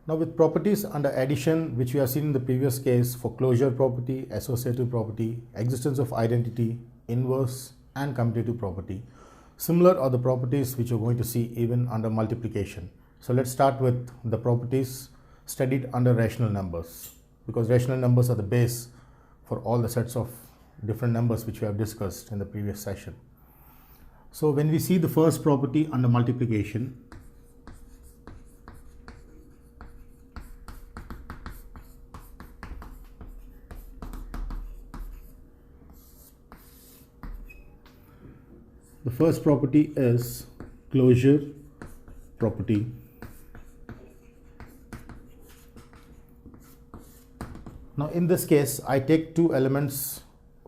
Now with properties under addition, which we have seen in the previous case for closure property, associative property, existence of identity, inverse and commutative property, similar are the properties which you're going to see even under multiplication. So let's start with the properties studied under rational numbers, because rational numbers are the base for all the sets of different numbers which we have discussed in the previous session. So when we see the first property under multiplication, the first property is closure property. Now in this case, I take two elements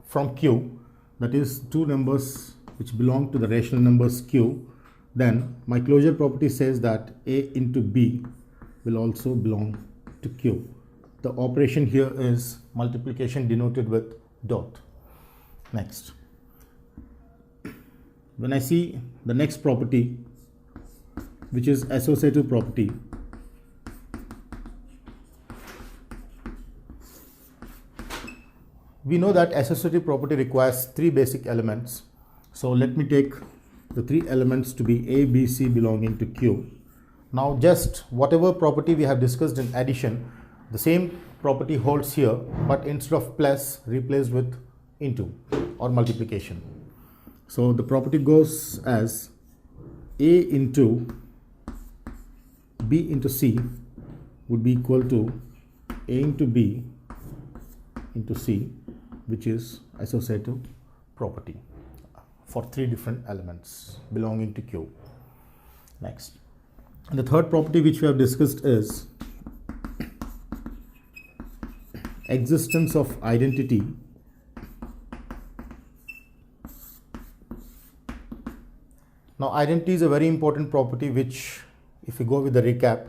from Q, that is two numbers which belong to the rational numbers Q. Then my closure property says that A into B will also belong to Q. The operation here is multiplication denoted with dot. Next, when I see the next property, which is associative property, we know that associative property requires three basic elements. So let me take the three elements to be A, B, C belonging to Q. Now just whatever property we have discussed in addition, the same property holds here, but instead of plus, replaced with into or multiplication. So the property goes as A into B into C would be equal to A into B into C, which is associative property for three different elements belonging to Q. Next, and the third property which we have discussed is existence of identity Now identity is a very important property which, if we go with the recap,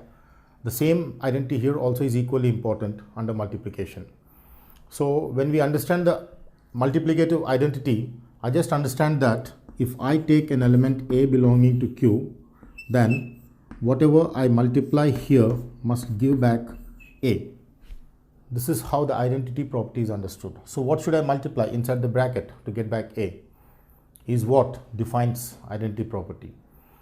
the same identity here also is equally important under multiplication. So when we understand the multiplicative identity, I just understand that if I take an element A belonging to Q, then whatever I multiply here must give back A. This is how the identity property is understood. So what should I multiply inside the bracket to get back A? Is what defines identity property.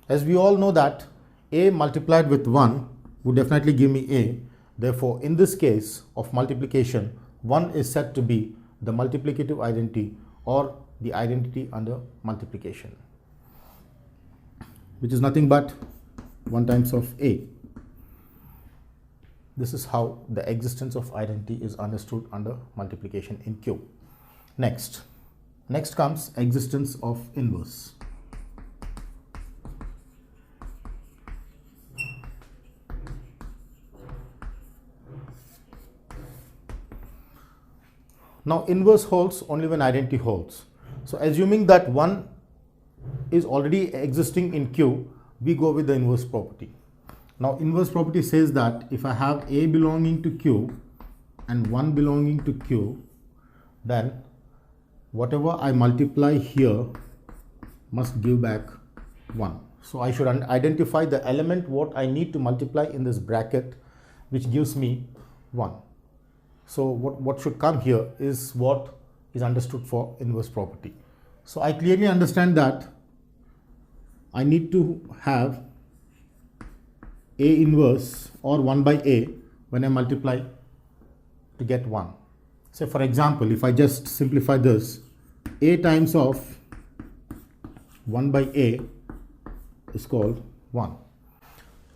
As we all know that A multiplied with 1 would definitely give me A. Therefore, in this case of multiplication, 1 is said to be the multiplicative identity or the identity under multiplication, which is nothing but 1 times of A. This is how the existence of identity is understood under multiplication in Q. Next comes existence of inverse. Now inverse holds only when identity holds. So assuming that 1 is already existing in Q, we go with the inverse property. Now inverse property says that if I have A belonging to Q and 1 belonging to Q, then whatever I multiply here must give back 1. So I should identify the element what I need to multiply in this bracket, which gives me 1. So what should come here is what is understood for inverse property. So I clearly understand that I need to have A inverse or 1 by A when I multiply to get 1. So for example, if I just simplify this, A times of 1 by A is called 1.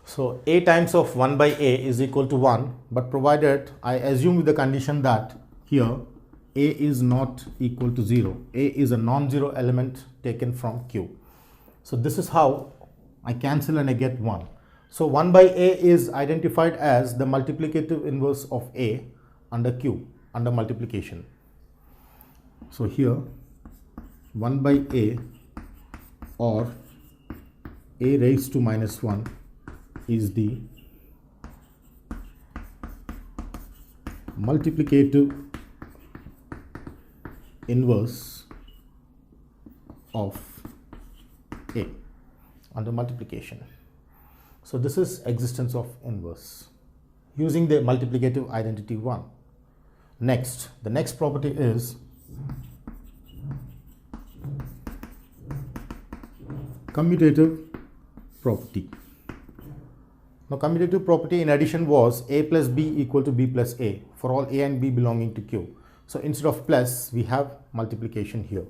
So A times of 1 by A is equal to 1, but provided I assume with the condition that here A is not equal to 0. A is a non-zero element taken from Q. So this is how I cancel and I get 1. So 1 by A is identified as the multiplicative inverse of A under Q, under multiplication. So here 1 by A or A raised to minus 1 is the multiplicative inverse of A under multiplication. So this is existence of inverse. using the multiplicative identity 1. Next, the next property is commutative property. Now, commutative property in addition was a plus b equal to b plus a for all a and b belonging to Q. So, instead of plus, we have multiplication here.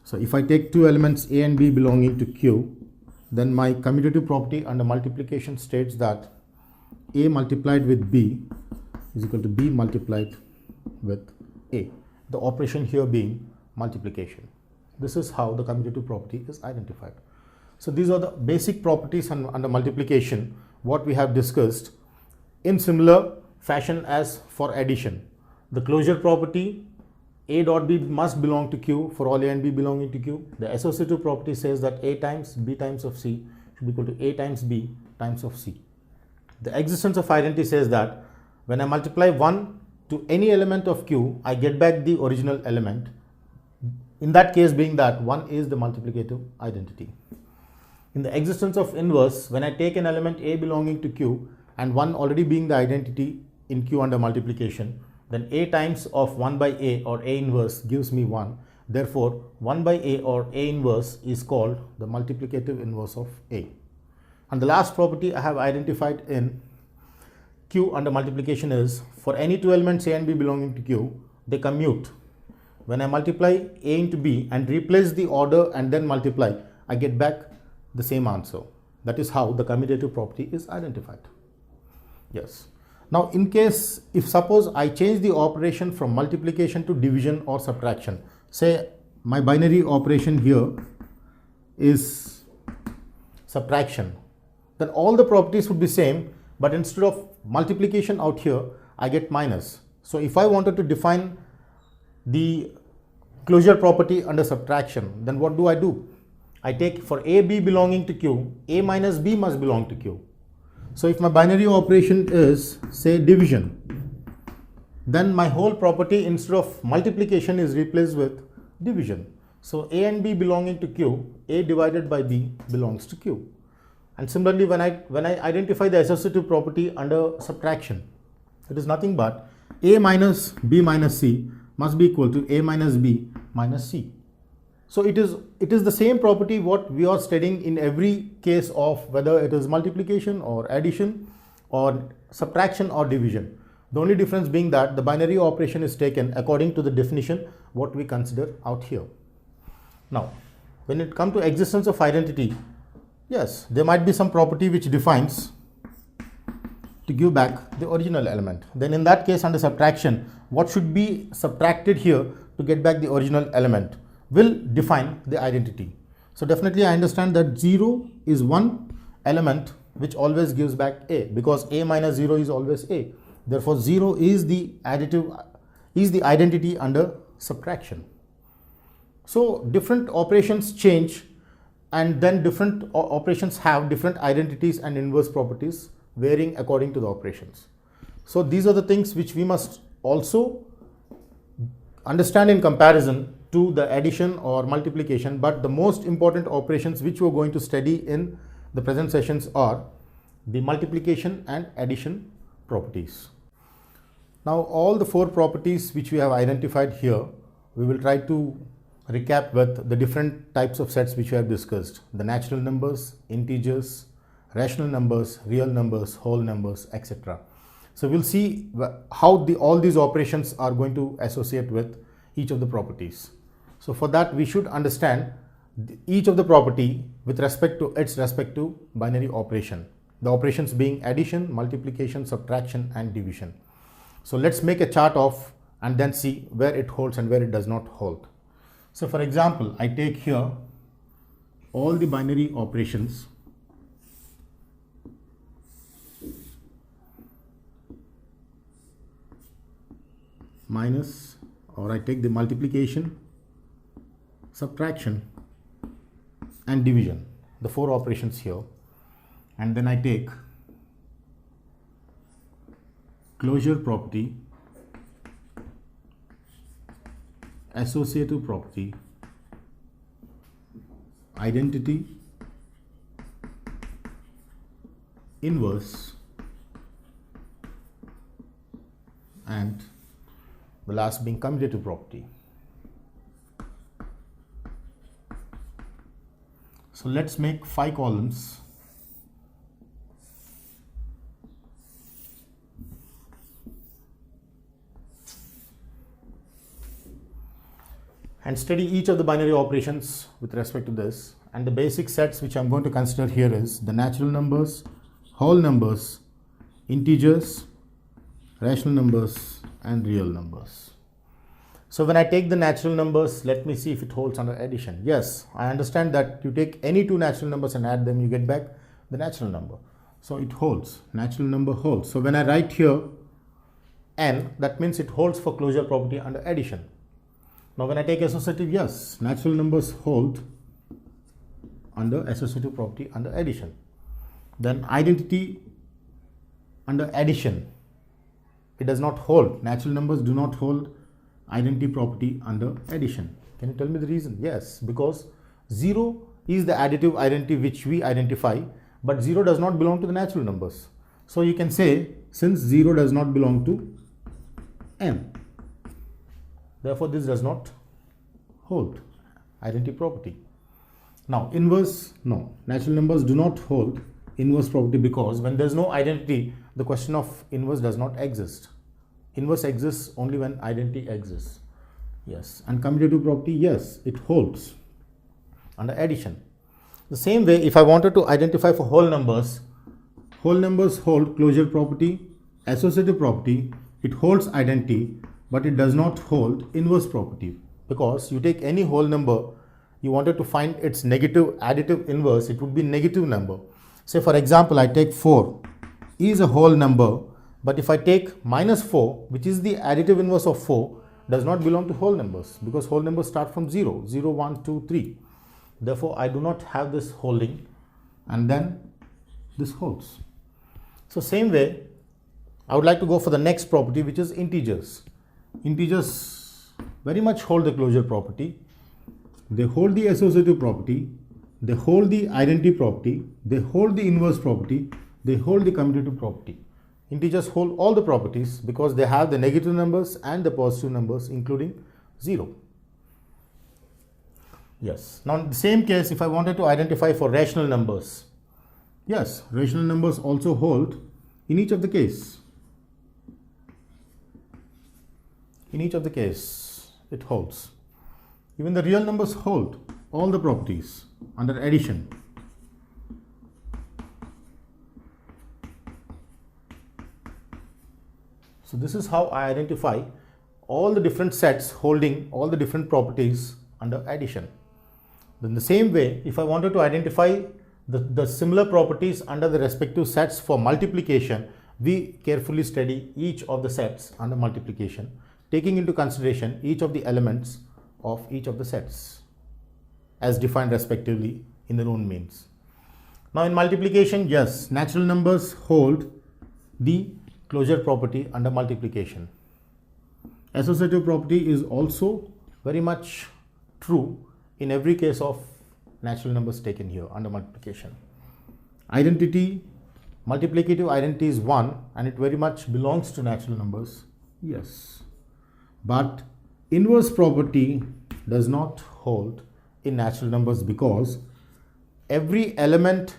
So, if I take two elements a and b belonging to Q, then my commutative property under multiplication states that a multiplied with b is equal to b multiplied with a. The operation here being multiplication. This is how the commutative property is identified. So, these are the basic properties under multiplication what we have discussed in similar fashion as for addition. The closure property a dot b must belong to Q for all a and b belonging to Q. The associative property says that a times b times of C should be equal to a times b times of C. The existence of identity says that when I multiply 1 to any element of Q, I get back the original element. In that case being that 1 is the multiplicative identity. In the existence of inverse, when I take an element a belonging to Q and 1 already being the identity in Q under multiplication, then a times of 1 by a or a inverse gives me 1. Therefore, 1 by a or a inverse is called the multiplicative inverse of a. And the last property I have identified in Q under multiplication is for any two elements a and b belonging to Q, they commute. When I multiply a into b and replace the order and then multiply, I get back the same answer. That is how the commutative property is identified. Yes. Now, in case if suppose I change the operation from multiplication to division or subtraction, say my binary operation here is subtraction, then all the properties would be same, but instead of multiplication out here, I get minus. So, if I wanted to define the closure property under subtraction, then what do? I take for a b belonging to Q, a minus b must belong to Q. So, if my binary operation is say division, then my whole property instead of multiplication is replaced with division. So, a and b belonging to Q, a divided by b belongs to Q. And similarly, when I identify the associative property under subtraction, it is nothing but a minus b minus c must be equal to a minus b minus c. So, it is the same property what we are studying in every case of whether it is multiplication or addition or subtraction or division. The only difference being that the binary operation is taken according to the definition what we consider out here. Now, when it comes to existence of identity, yes, there might be some property which defines to give back the original element. Then in that case under subtraction, what should be subtracted here to get back the original element will define the identity. So, definitely I understand that 0 is one element which always gives back a, because a minus 0 is always a. Therefore, 0 is the identity under subtraction. So, different operations change, and then different operations have different identities and inverse properties varying according to the operations. So, these are the things which we must also understand in comparison to the addition or multiplication, but the most important operations which we are going to study in the present sessions are the multiplication and addition properties. Now, all the four properties which we have identified here, we will try to recap with the different types of sets which we have discussed: the natural numbers, integers, rational numbers, real numbers, whole numbers, etc. So, we will see how all these operations are going to associate with each of the properties. So, for that we should understand each of the property with respect to its respective binary operation, the operations being addition, multiplication, subtraction and division. So, let us make a chart of and then see where it holds and where it does not hold. So, for example, I take here all the binary operations minus, or I take the multiplication, subtraction and division, the four operations here, and then I take closure property, associative property, identity, inverse and the last being commutative property. So let's make 5 columns. And study each of the binary operations with respect to this. And the basic sets which I'm going to consider here is the natural numbers, whole numbers, integers, rational numbers, and real numbers. So when I take the natural numbers, let me see if it holds under addition. Yes, I understand that you take any 2 natural numbers and add them, you get back the natural number. So it holds, natural number holds. So when I write here n, that means it holds for closure property under addition. Now when I take associative, yes, natural numbers hold under associative property under addition. Then identity under addition, it does not hold. Natural numbers do not hold identity property under addition. Can you tell me the reason? Yes, because 0 is the additive identity which we identify, but 0 does not belong to the natural numbers. So you can say, since 0 does not belong to n, therefore this does not hold identity property. Now inverse, no, natural numbers do not hold inverse property because when there is no identity, the question of inverse does not exist. Inverse exists only when identity exists. Yes, and commutative property, yes, it holds under addition. The same way, if I wanted to identify for whole numbers hold closure property, associative property, it holds identity, but it does not hold inverse property, because you take any whole number, you wanted to find its negative additive inverse, it would be negative number. Say for example, I take 4 is a whole number, but if I take minus 4, which is the additive inverse of 4, does not belong to whole numbers, because whole numbers start from 0, 0, 1, 2, 3. Therefore, I do not have this holding, and then this holds. So same way, I would like to go for the next property, which is integers. Integers very much hold the closure property. They hold the associative property, they hold the identity property, they hold the inverse property, they hold the commutative property. Integers hold all the properties because they have the negative numbers and the positive numbers, including 0. Yes. Now in the same case, if I wanted to identify for rational numbers, yes, rational numbers also hold in each of the case. In each of the case, it holds. Even the real numbers hold all the properties under addition. So this is how I identify all the different sets holding all the different properties under addition. Then the same way, if I wanted to identify the similar properties under the respective sets for multiplication, we carefully study each of the sets under multiplication, taking into consideration each of the elements of each of the sets as defined respectively in their own means. Now in multiplication, yes, natural numbers hold the closure property under multiplication. Associative property is also very much true in every case of natural numbers taken here under multiplication. Identity, multiplicative identity is 1 and it very much belongs to natural numbers. Yes. But inverse property does not hold in natural numbers because every element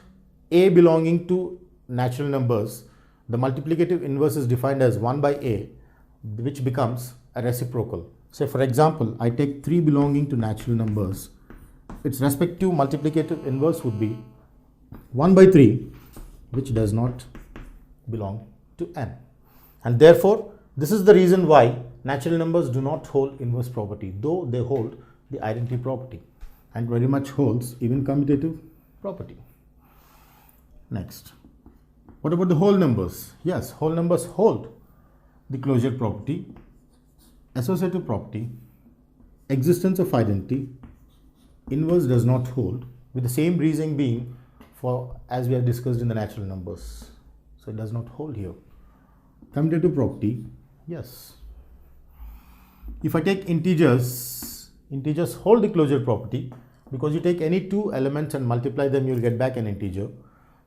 A belonging to natural numbers, the multiplicative inverse is defined as 1 by A, which becomes a reciprocal. Say for example, I take 3 belonging to natural numbers, its respective multiplicative inverse would be 1 by 3, which does not belong to n. And therefore, this is the reason why natural numbers do not hold inverse property, though they hold the identity property and very much holds even commutative property. Next, what about the whole numbers? Yes, whole numbers hold the closure property, associative property, existence of identity, inverse does not hold, with the same reason being for as we have discussed in the natural numbers. So it does not hold here. Commutative property, yes. If I take integers, integers hold the closure property because you take any 2 elements and multiply them, you will get back an integer.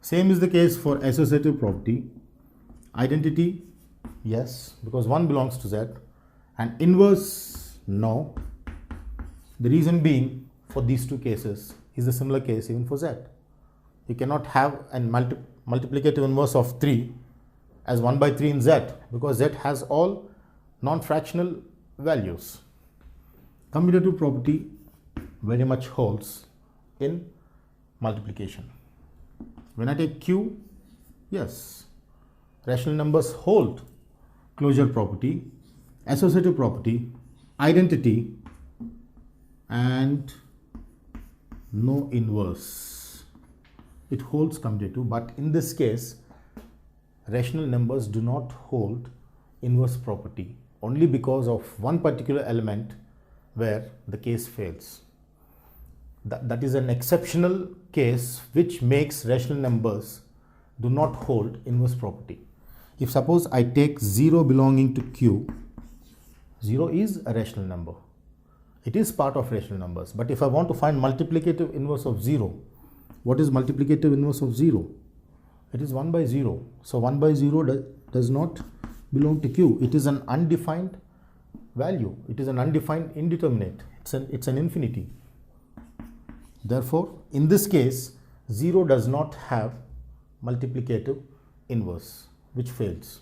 Same is the case for associative property, identity, Yes, because 1 belongs to Z, and inverse, no. The reason being for these two cases is a similar case even for Z. You cannot have a multiplicative inverse of 3 as 1 by 3 in Z, because Z has all non-fractional values. Commutative property very much holds in multiplication. When I take Q, yes, rational numbers hold closure property, associative property, identity, and no inverse. It holds commutative, but in this case, rational numbers do not hold inverse property only because of one particular element where the case fails. That is an exceptional case which makes rational numbers do not hold inverse property. If suppose I take 0 belonging to Q, 0 is a rational number. It is part of rational numbers. But if I want to find multiplicative inverse of 0, what is multiplicative inverse of 0? It is 1 by 0. So 1 by 0 does not belong to Q. It is an undefined value. It is an undefined indeterminate. It's an infinity. Therefore, in this case, 0 does not have multiplicative inverse, which fails.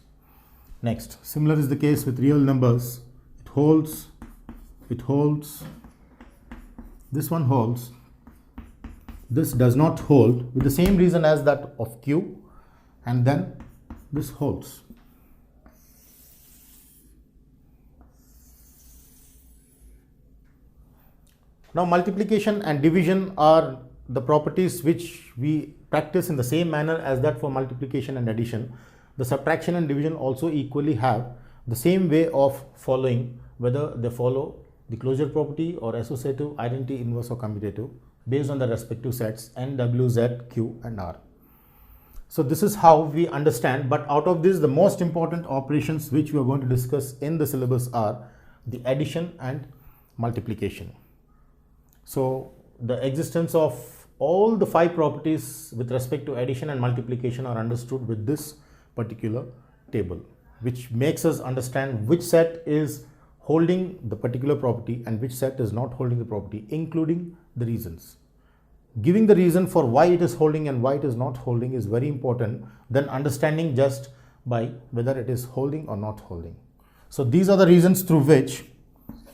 Next, similar is the case with real numbers. It holds, this one holds, this does not hold, with the same reason as that of Q, and then this holds. Now, multiplication and division are the properties which we practice in the same manner as that for multiplication and addition. The subtraction and division also equally have the same way of following, whether they follow the closure property or associative, identity, inverse, or commutative based on the respective sets N, W, Z, Q, and R. So this is how we understand, but out of this, the most important operations which we are going to discuss in the syllabus are the addition and multiplication. So the existence of all the 5 properties with respect to addition and multiplication are understood with this particular table, which makes us understand which set is holding the particular property and which set is not holding the property, including the reasons. Giving the reason for why it is holding and why it is not holding is very important than understanding just by whether it is holding or not holding. So these are the reasons through which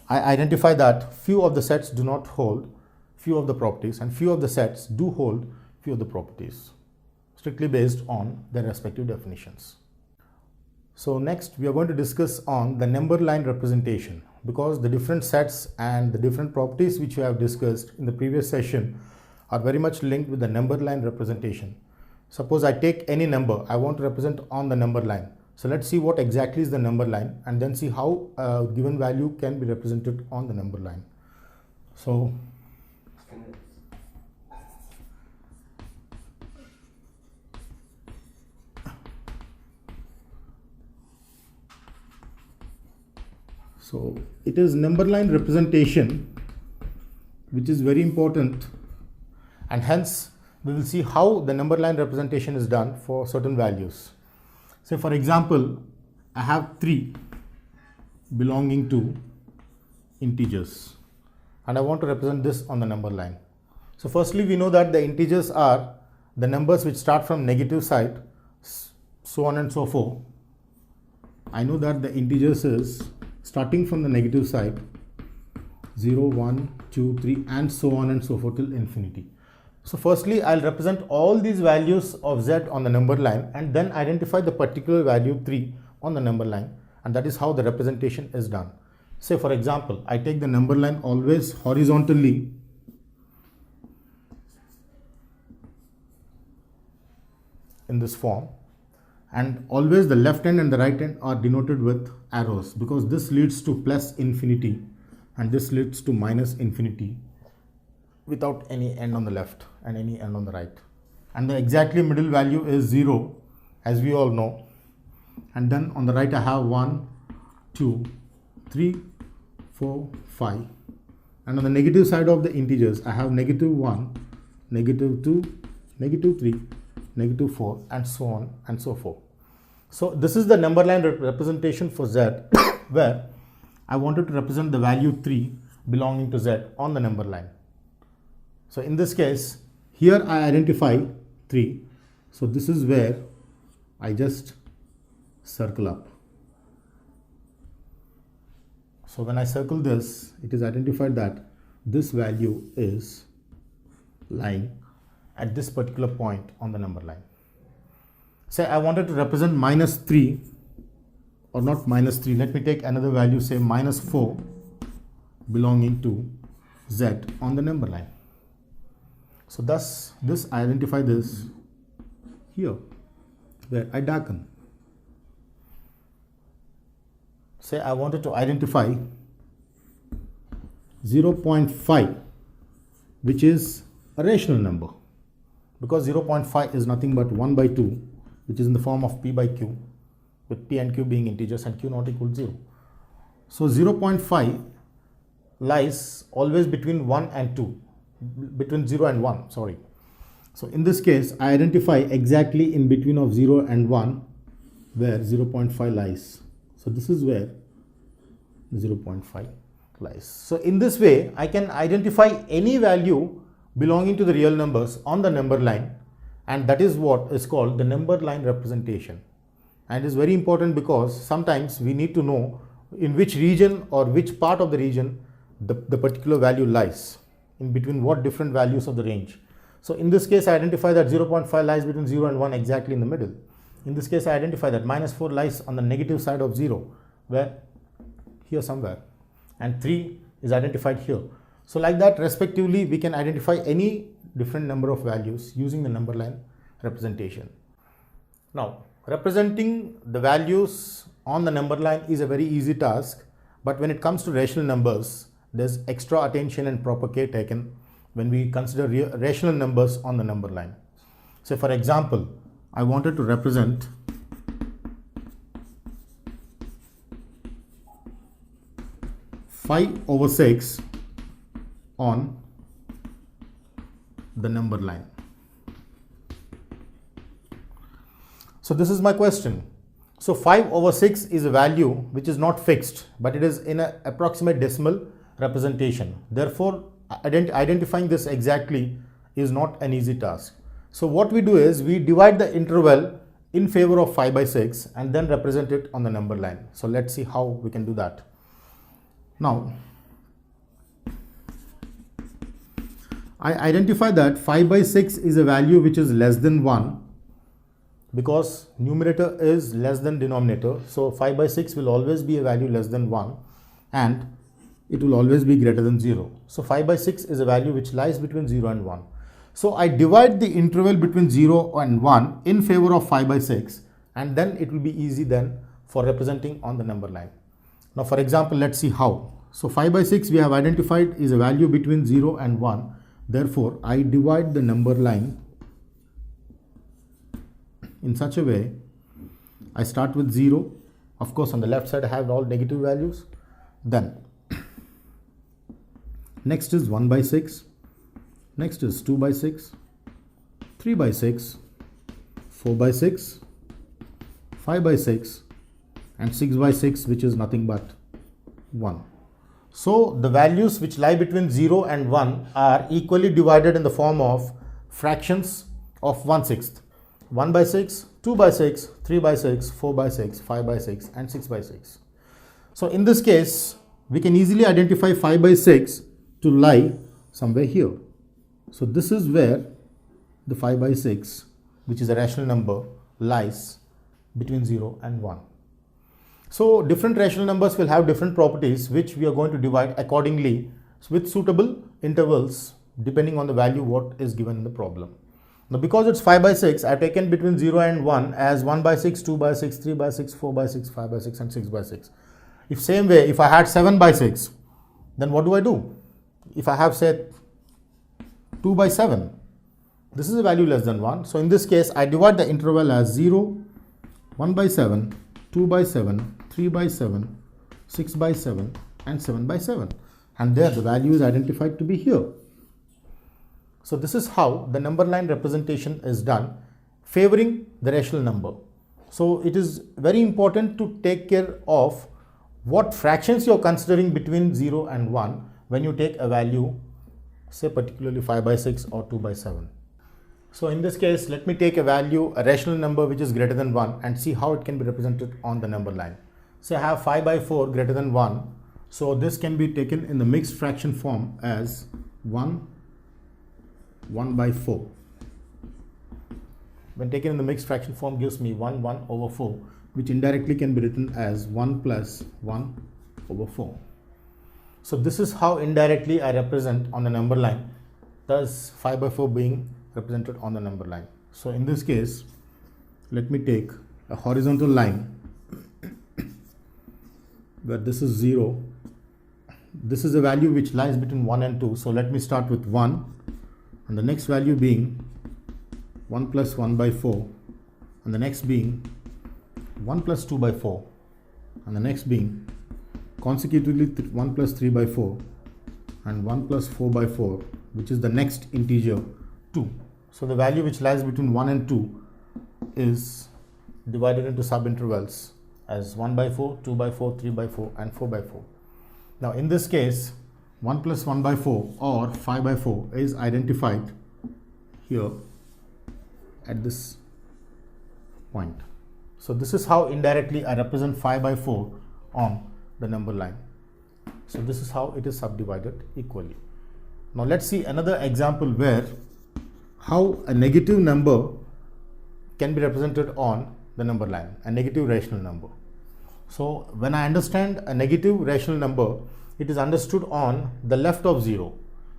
I identify that few of the sets do not hold few of the properties and few of the sets do hold few of the properties, strictly based on their respective definitions. So next we are going to discuss on the number line representation, because the different sets and the different properties which we have discussed in the previous session are very much linked with the number line representation. Suppose I take any number I want to represent on the number line. So let's see what exactly is the number line and then see how a given value can be represented on the number line. So it is number line representation which is very important, and hence we will see how the number line representation is done for certain values. Say for example, I have 3 belonging to integers and I want to represent this on the number line. So firstly, we know that the integers are the numbers which start from negative side, so on and so forth. I know that the integers is starting from the negative side 0, 1, 2, 3 and so on and so forth till infinity. So firstly, I'll represent all these values of Z on the number line and then identify the particular value 3 on the number line, and that is how the representation is done. Say for example, I take the number line always horizontally in this form, and always the left hand and the right hand are denoted with arrows, because this leads to plus infinity and this leads to minus infinity without any end on the left and any end on the right. And the exactly middle value is 0, as we all know. And then on the right I have 1, 2, 3, 4, 5. And on the negative side of the integers I have negative 1, negative 2, negative 3, negative 4 and so on and so forth. So this is the number line representation for Z where I wanted to represent the value 3 belonging to Z on the number line. So in this case, here I identify 3. So this is where I just circle up. So when I circle this, it is identified that this value is lying at this particular point on the number line. Say I wanted to represent minus 3, or not minus 3, let me take another value, say minus 4 belonging to Z on the number line. So thus this, I identify this here where I darken. Say I wanted to identify 0.5, which is a rational number, because 0.5 is nothing but 1 by 2, which is in the form of p by q, with p and q being integers and q not equal to 0. So 0.5 lies always between 1 and 2, between 0 and 1, sorry. So in this case, I identify exactly in between of 0 and 1 where 0.5 lies. So this is where 0.5 lies. So in this way, I can identify any value belonging to the real numbers on the number line, and that is what is called the number line representation. And it is very important because sometimes we need to know in which region or which part of the region the particular value lies, in between what different values of the range. So in this case, I identify that 0.5 lies between 0 and 1 exactly in the middle. In this case, I identify that minus 4 lies on the negative side of 0, where here somewhere, and 3 is identified here. So like that, respectively, we can identify any different number of values using the number line representation. Now, representing the values on the number line is a very easy task, but when it comes to rational numbers, there's extra attention and proper care taken when we consider rational numbers on the number line. So for example, I wanted to represent 5/6 on the number line. So this is my question. So 5/6 is a value which is not fixed, but it is in an approximate decimal representation. Therefore, identifying this exactly is not an easy task. So what we do is we divide the interval in favor of 5/6 and then represent it on the number line. So let's see how we can do that. Now, I identify that 5/6 is a value which is less than 1, because numerator is less than denominator. So 5/6 will always be a value less than 1, and it will always be greater than 0. So 5/6 is a value which lies between 0 and 1. So I divide the interval between 0 and 1 in favor of 5/6, and then it will be easy then for representing on the number line. Now for example, let's see how. So 5/6 we have identified is a value between 0 and 1. Therefore, I divide the number line in such a way. I start with 0. Of course, on the left side I have all negative values. Then next is 1/6. Next is 2/6, 3/6, 4/6, 5/6, and 6/6, which is nothing but 1. So the values which lie between 0 and 1 are equally divided in the form of fractions of 1/6. 1/6, 2/6, 3/6, 4/6, 5/6, and 6/6. So in this case, we can easily identify 5/6 to lie somewhere here. So this is where the 5/6, which is a rational number, lies between 0 and 1. So different rational numbers will have different properties, which we are going to divide accordingly with suitable intervals depending on the value what is given in the problem. Now because it's 5/6, I've taken between 0 and 1 as 1/6, 2/6, 3/6, 4/6, 5/6, and 6/6. If same way, if I had 7/6, then what do? If I have say 2/7, this is a value less than 1. So in this case, I divide the interval as 0, 1/7, 2/7, 3/7, 6/7, and 7/7. And there the value is identified to be here. So this is how the number line representation is done, favoring the rational number. So it is very important to take care of what fractions you are considering between 0 and 1 when you take a value, say particularly 5 by 6 or 2 by 7. So in this case, let me take a value, a rational number which is greater than 1, and see how it can be represented on the number line. Say I have 5 by 4 greater than 1. So this can be taken in the mixed fraction form as 1 by 4. When taken in the mixed fraction form gives me 1 over 4, which indirectly can be written as 1 plus 1 over 4. So this is how indirectly I represent on the number line, thus 5 by 4 being represented on the number line. So in this case, let me take a horizontal line where this is 0. This is a value which lies between 1 and 2. So let me start with 1, and the next value being 1 plus 1 by 4, and the next being 1 plus 2 by 4, and the next being consecutively 1 plus 3 by 4, and 1 plus 4 by 4, which is the next integer 2. So the value which lies between 1 and 2 is divided into subintervals as 1 by 4, 2 by 4, 3 by 4, and 4 by 4. Now in this case, 1 plus 1 by 4 or 5 by 4 is identified here at this point. So this is how indirectly I represent 5 by 4 on the number line. So this is how it is subdivided equally. Now let's see another example where how a negative number can be represented on the number line, a negative rational number. So when I understand a negative rational number, it is understood on the left of 0.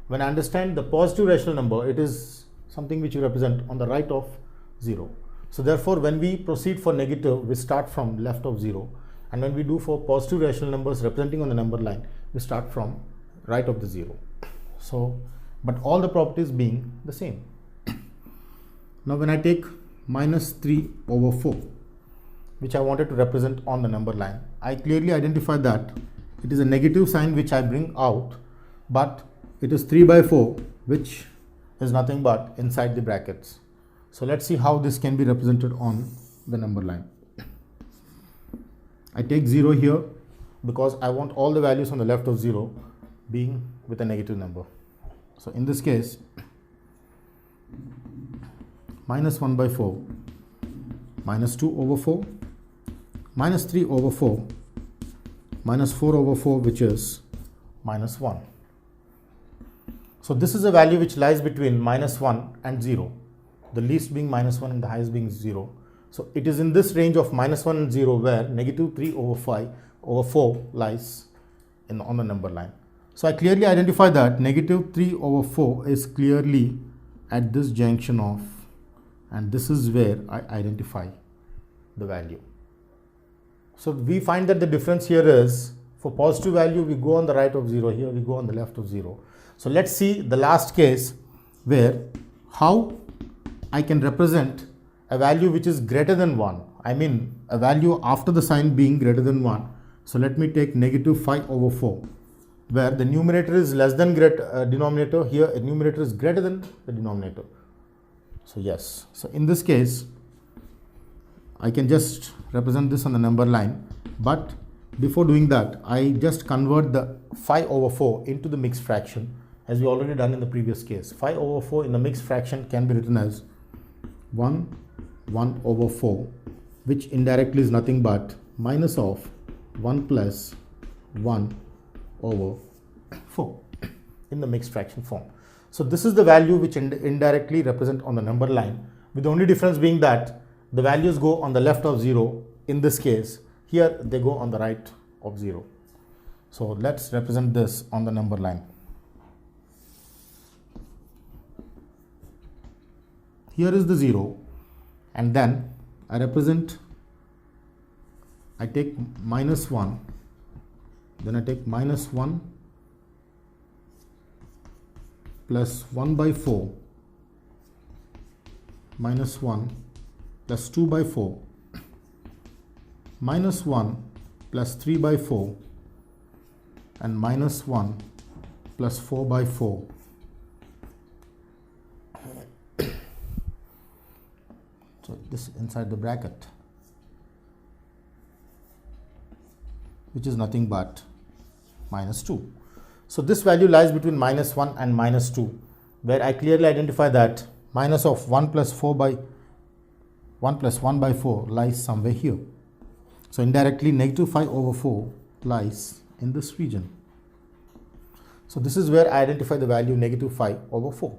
When I understand the positive rational number, it is something which you represent on the right of 0. So therefore, when we proceed for negative, we start from left of 0, and when we do for positive rational numbers representing on the number line, we start from right of the 0. So, but all the properties being the same. Now when I take minus 3 over 4, which I wanted to represent on the number line, I clearly identify that it is a negative sign which I bring out, but it is 3 by 4, which is nothing but inside the brackets. So let's see how this can be represented on the number line. I take 0 here because I want all the values on the left of 0 being with a negative number. So in this case, minus 1 by 4, minus 2 over 4, minus 3 over 4, minus 4 over 4, which is minus 1. So this is a value which lies between minus 1 and 0, the least being minus 1 and the highest being 0. So it is in this range of minus 1 and 0 where negative 3 over 5 over 4 lies on the number line. So I clearly identify that negative 3 over 4 is clearly at this junction of, and this is where I identify the value. So we find that the difference here is, for positive value we go on the right of 0, here we go on the left of 0. So let's see the last case where how I can represent a value which is greater than 1. I mean a value after the sign being greater than 1. So let me take negative 5 over 4, where the numerator is less than denominator. Here a numerator is greater than the denominator. So yes, so in this case I can just represent this on the number line, but before doing that I just convert the 5 over 4 into the mixed fraction, as we already done in the previous case. 5 over 4 in the mixed fraction can be written as 1 over 4, which indirectly is nothing but minus of 1 plus 1 over 4 in the mixed fraction form. So this is the value which indirectly represent on the number line, with the only difference being that the values go on the left of 0 in this case. Here they go on the right of 0. So let's represent this on the number line. Here is the 0, and then I take minus 1, then I take minus 1 plus 1 by 4 minus 1 plus 2 by 4 minus 1 plus 3 by 4 and minus 1 plus 4 by 4. So this inside the bracket. which is nothing but minus 2. So this value lies between minus 1 and minus 2, where I clearly identify that minus of 1 plus 1 by 4 lies somewhere here. So indirectly negative 5 over 4 lies in this region. So this is where I identify the value negative 5 over 4.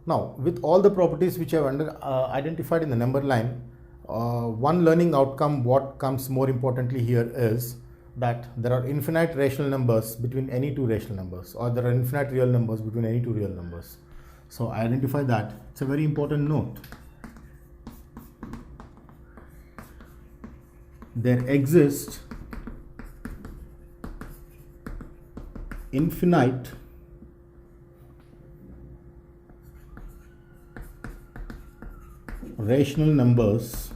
Now, with all the properties which I have identified in the number line, one learning outcome, what comes more importantly here is that there are infinite rational numbers between any two rational numbers, or there are infinite real numbers between any two real numbers. So I identify that. It's a very important note. There exist infinite rational numbers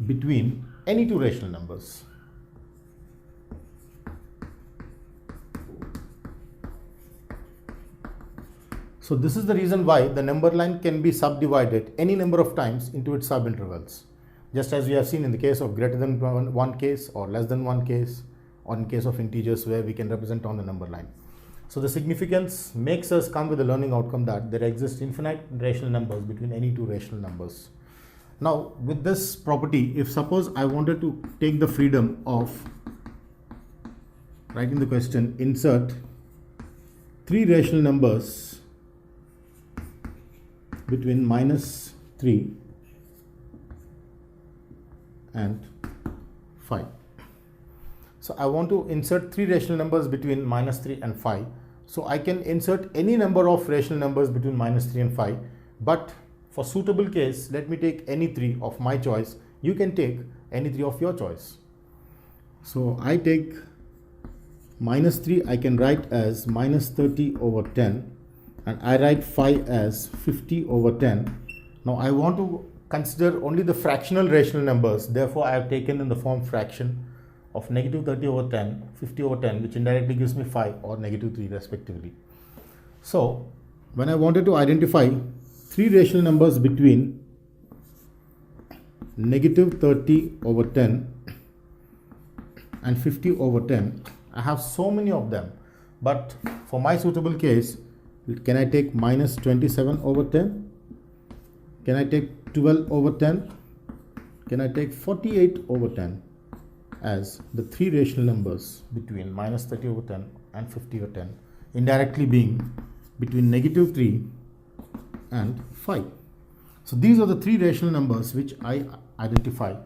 between any two rational numbers. So this is the reason why the number line can be subdivided any number of times into its subintervals, just as we have seen in the case of greater than one case or less than one case, or in case of integers where we can represent on the number line. So the significance makes us come with the learning outcome that there exist infinite rational numbers between any two rational numbers. Now with this property, if suppose I wanted to take the freedom of writing the question, insert three rational numbers between minus 3 and 5. So I want to insert three rational numbers between minus 3 and 5. So I can insert any number of rational numbers between minus 3 and 5, but for suitable case, let me take any three of my choice. You can take any three of your choice. So I take minus 3, I can write as minus 30 over 10, and I write 5 as 50 over 10. Now I want to consider only the fractional rational numbers. Therefore, I have taken in the form fraction of negative 30 over 10, 50 over 10, which indirectly gives me 5 or negative 3 respectively. So when I wanted to identify three rational numbers between negative 30 over 10 and 50 over 10, I have so many of them, but for my suitable case, can I take minus 27 over 10? Can I take 12 over 10? Can I take 48 over 10 as the three rational numbers between minus 30 over 10 and 50 over 10, indirectly being between negative 3 and 5. So these are the three rational numbers which I identify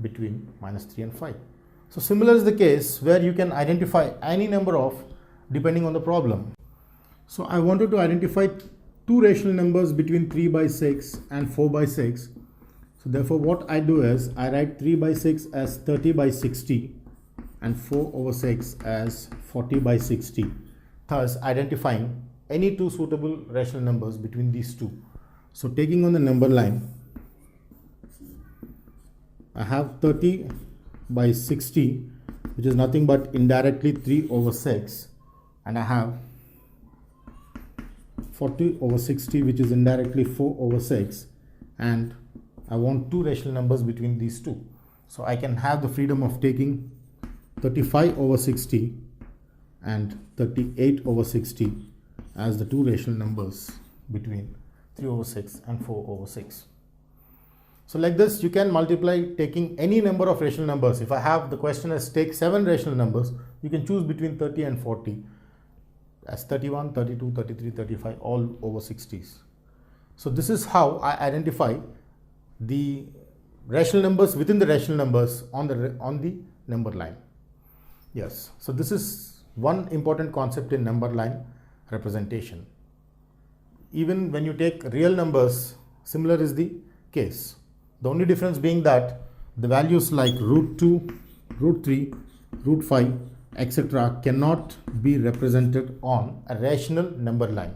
between minus 3 and 5. So similar is the case where you can identify any number of depending on the problem. So I wanted to identify two rational numbers between 3 by 6 and 4 by 6. So therefore what I do is I write 3 by 6 as 30 by 60 and 4 over 6 as 40 by 60, thus identifying any two suitable rational numbers between these two. So taking on the number line, I have 30 by 60, which is nothing but indirectly 3 over 6, and I have 40 over 60, which is indirectly 4 over 6, and I want two rational numbers between these two. So I can have the freedom of taking 35 over 60 and 38 over 60 as the two rational numbers between 3 over 6 and 4 over 6. So like this, you can multiply taking any number of rational numbers. If I have the question as take 7 rational numbers, you can choose between 30 and 40 as 31, 32, 33, 35, all over 60s. So this is how I identify the rational numbers within the rational numbers on the number line. Yes, so this is one important concept in number line representation. Even when you take real numbers, similar is the case. The only difference being that the values like root 2, root 3, root 5, etc. cannot be represented on a rational number line.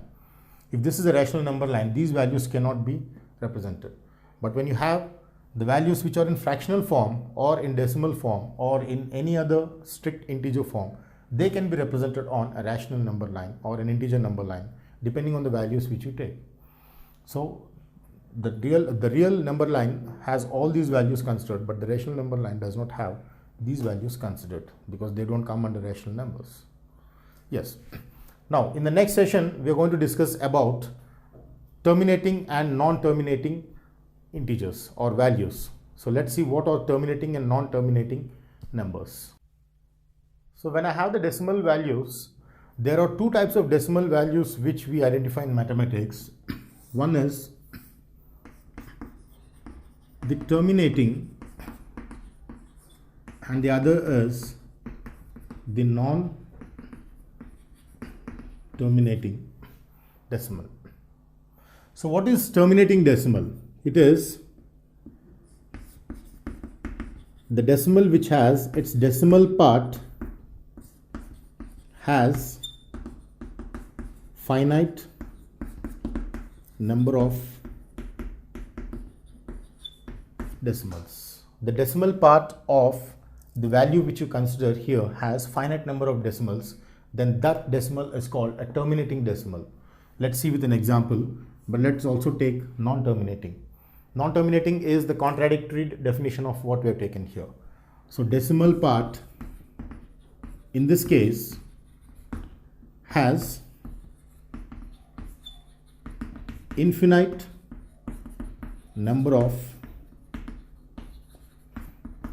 If this is a rational number line, these values cannot be represented. But when you have the values which are in fractional form or in decimal form or in any other strict integer form, they can be represented on a rational number line or an integer number line depending on the values which you take. So the real number line has all these values considered, but the rational number line does not have these values considered because they don't come under rational numbers. Yes. Now in the next session we are going to discuss about terminating and non-terminating integers or values. So let's see what are terminating and non-terminating numbers. So when I have the decimal values, there are two types of decimal values which we identify in mathematics. One is the terminating and the other is the non-terminating decimal. So what is terminating decimal? It is the decimal which has its decimal part has finite number of decimals. The decimal part of the value which you consider here has finite number of decimals, then that decimal is called a terminating decimal. Let's see with an example, but let's also take non-terminating. Non-terminating is the contradictory definition of what we have taken here. So decimal part in this case has infinite number of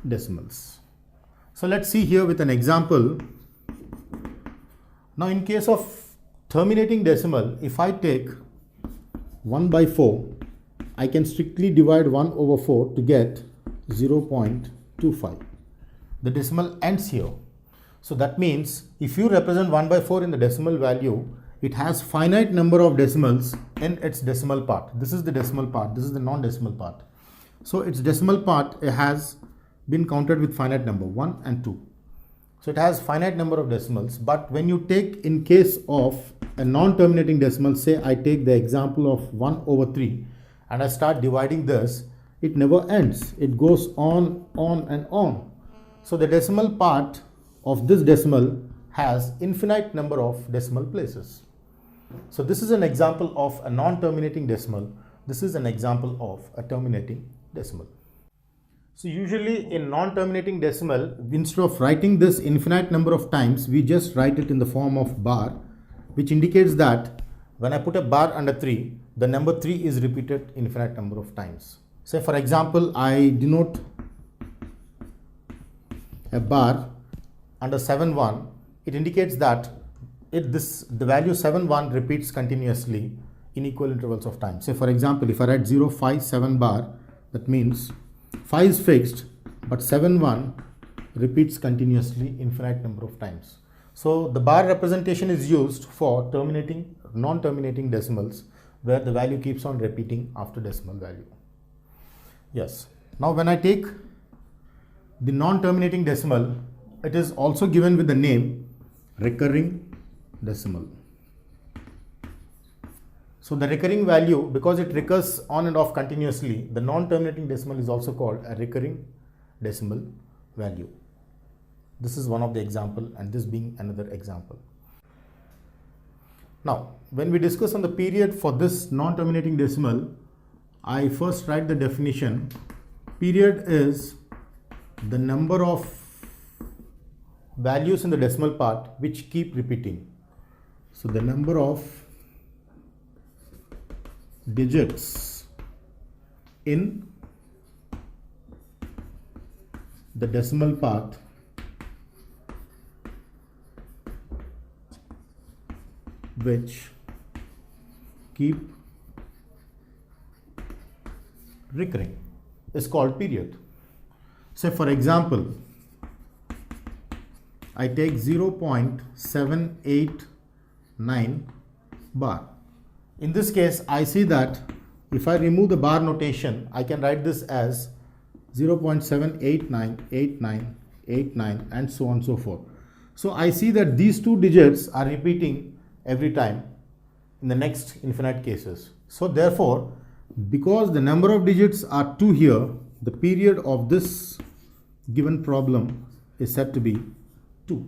decimals. So let's see here with an example. Now in case of terminating decimal, if I take 1/4, I can strictly divide 1/4 to get 0.25. The decimal ends here. So that means if you represent 1/4 in the decimal value, it has finite number of decimals in its decimal part. This is the decimal part, this is the non-decimal part. So its decimal part has been counted with finite number 1 and 2. So it has finite number of decimals, but when you take in case of a non-terminating decimal, say I take the example of 1/3 and I start dividing this, it never ends. It goes on and on. So the decimal part of this decimal has infinite number of decimal places. So this is an example of a non-terminating decimal. This is an example of a terminating decimal. So usually in non-terminating decimal, instead of writing this infinite number of times, we just write it in the form of bar, which indicates that when I put a bar under 3, the number 3 is repeated infinite number of times. Say for example, I denote a bar under 7,1, it indicates that the value 7,1 repeats continuously in equal intervals of time. Say for example, if I write 0, 5, 7 bar, that means 5 is fixed, but 7,1 repeats continuously infinite number of times. So the bar representation is used for terminating, non-terminating decimals, where the value keeps on repeating after decimal value. Yes. Now when I take the non-terminating decimal, it is also given with the name recurring decimal. So the recurring value, because it recurs on and off continuously, the non-terminating decimal is also called a recurring decimal value. This is one of the example, and this being another example. Now, when we discuss on the period for this non-terminating decimal, I first write the definition. Period is the number of values in the decimal part which keep repeating. So the number of digits in the decimal part which keep recurring is called period. Say for example, I take 0.789 bar. In this case, I see that if I remove the bar notation, I can write this as 0.7898989 and so on and so forth. So I see that these two digits are repeating every time in the next infinite cases. So therefore, because the number of digits are 2 here, the period of this given problem is said to be 2.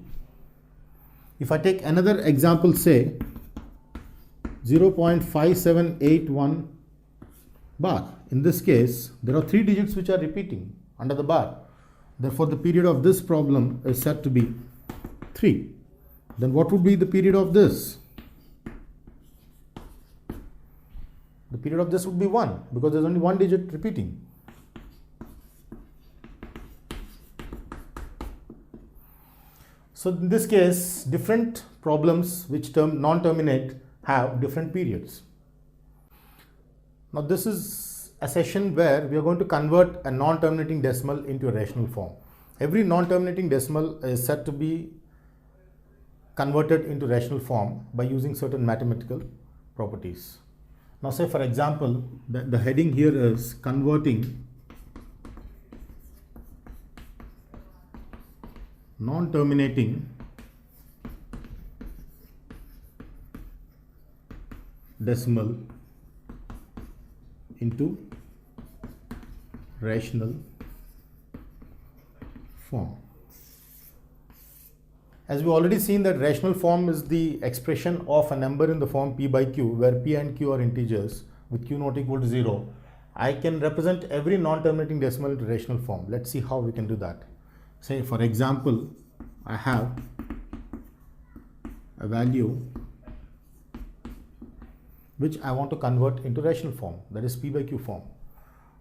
If I take another example, say 0.5781 bar. In this case, there are 3 digits which are repeating under the bar. Therefore, the period of this problem is said to be 3. Then what would be the period of this? The period of this would be 1 because there's only 1 digit repeating. So in this case, different problems which non-terminate have different periods. Now this is a session where we are going to convert a non-terminating decimal into a rational form. Every non-terminating decimal is said to be converted into rational form by using certain mathematical properties. Now say for example, the heading here is converting non-terminating decimal into rational form. As we already seen that rational form is the expression of a number in the form p by q, where p and q are integers with q not equal to 0. I can represent every non-terminating decimal into rational form. Let's see how we can do that. Say for example, I have a value which I want to convert into rational form, that is p by q form.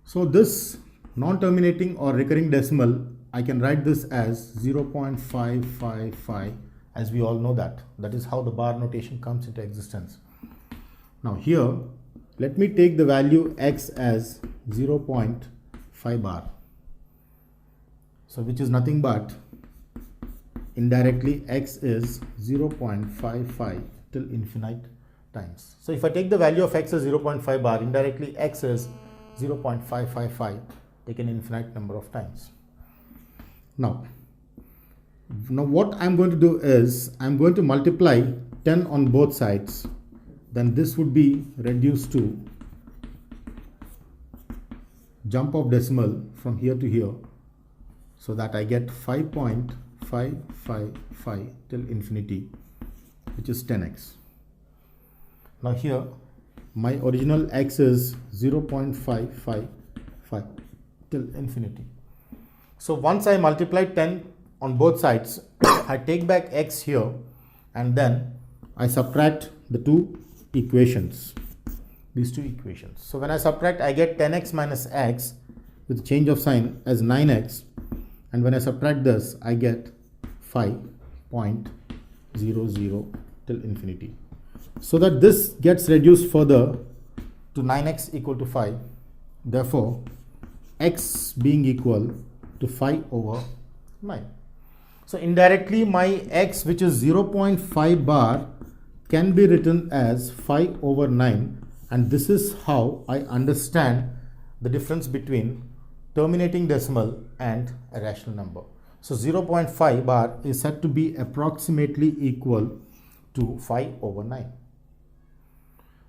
So this non-terminating or recurring decimal, I can write this as 0.555, as we all know that. That is how the bar notation comes into existence. Now here, let me take the value x as 0.5 bar. So which is nothing but indirectly x is 0.55 till infinite times. So if I take the value of x as 0.5 bar, indirectly x is 0.555 taken infinite number of times. Now what I'm going to do is I'm going to multiply 10 on both sides. Then this would be reduced to jump of decimal from here to here, so that I get 5.555 till infinity, which is 10x. Now here my original x is 0.555 till infinity. So once I multiply 10 on both sides, I take back x here and then I subtract the two equations, these two equations. So when I subtract, I get 10x minus x with change of sign as 9x, and when I subtract this, I get 5.00 till infinity. So that this gets reduced further to 9x equal to 5. Therefore, x being equal to 5 over 9. So indirectly my x, which is 0.5 bar, can be written as 5 over 9, and this is how I understand the difference between terminating decimal and a rational number. So 0.5 bar is said to be approximately equal to 5 over 9.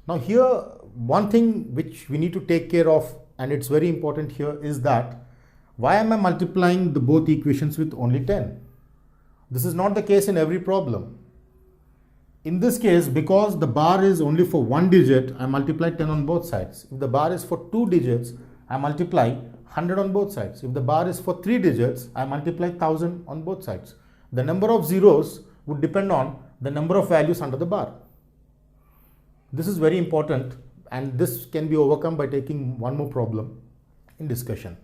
Now here, one thing which we need to take care of, and it's very important here, is that why am I multiplying the both equations with only 10? This is not the case in every problem. In this case, because the bar is only for one digit, I multiply 10 on both sides. If the bar is for 2 digits, I multiply 100 on both sides. If the bar is for 3 digits, I multiply 1000 on both sides. The number of zeros would depend on the number of values under the bar. This is very important, and this can be overcome by taking one more problem in discussion.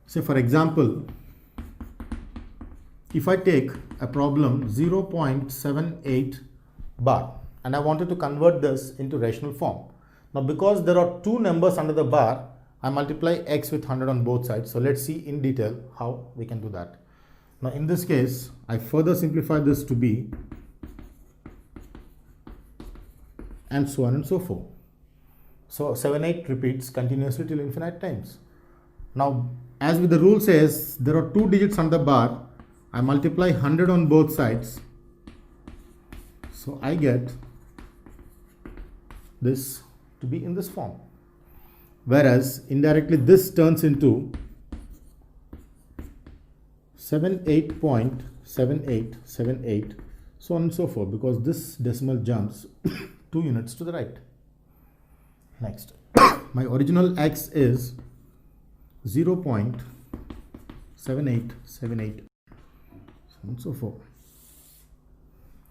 Say for example, if I take a problem 0.78 bar and I wanted to convert this into rational form. Now because there are two numbers under the bar, I multiply x with 100 on both sides. So let's see in detail how we can do that. Now in this case, I further simplify this to be, and so on and so forth. So 7, 8 repeats continuously till infinite times. Now as with the rule says, there are two digits on the bar, I multiply 100 on both sides. So I get this to be in this form. Whereas indirectly this turns into 78.7878, so on and so forth, because this decimal jumps 2 units to the right. Next. my original x is 0.7878 and so forth.